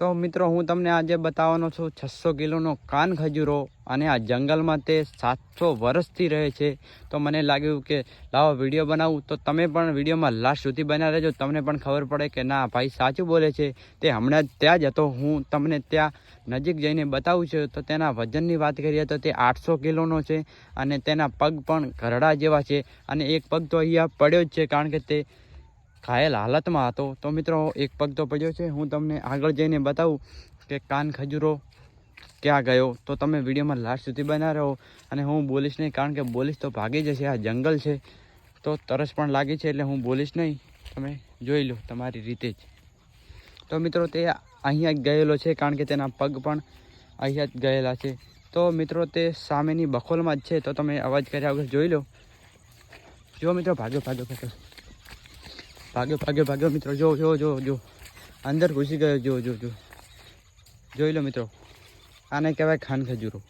તો મિત્રો હું તમને આજે બતાવવાનો છું 600 કિલોનો કાન ખજૂરો અને આ જંગલમાં તે 700 વર્ષથી રહે છે. તો મને લાગ્યું કે લાવો વિડીયો બનાવું, તો તમે પણ વિડીયોમાં લાસ્ટ સુધી બન્યા રહેજો. તમને પણ ખબર પડે કે ના ભાઈ સાચું બોલે છે. તે હમણાં જ ત્યાં જ હતો. હું તમને ત્યાં નજીક જઈને બતાવું છું. તો તેના વજનની વાત કરીએ તો તે 800 કિલોનો છે અને તેના પગ પણ ઘરડા જેવા છે અને એક પગ તો અહીંયા પડ્યો જ છે કારણ કે તે ઘાયલ હાલતમાં હતો. તો મિત્રો એક પગ તો પડ્યો છે. હું તમને આગળ જઈને બતાવું કે કાન ખજૂરો ક્યાં ગયો. તો તમે વિડીયોમાં લાસ્ટ સુધી બના રહો અને હું બોલીશ નહીં કારણ કે બોલીશ તો ભાગી જશે. આ જંગલ છે તો તરસ પણ લાગી છે એટલે હું બોલીશ નહીં. તમે જોઈ લો તમારી રીતે જ. તો મિત્રો તે અહીંયા જ ગયેલો છે કારણ કે તેના પગ પણ અહીંયા જ ગયેલા છે. તો મિત્રો તે સામેની બખોલમાં જ છે. તો તમે અવાજ કર્યા વગર જોઈ લો. જો મિત્રો ભાગ્યો ભાગ્યો ભાગ્યો ભાગ્યો ભાગ્યો ભાગ્યો મિત્રો. જો જો જો જો અંદર ઘૂસી ગયો. જો જો જો જોઈ લો મિત્રો. આને કહેવાય ખાન ખજૂરો.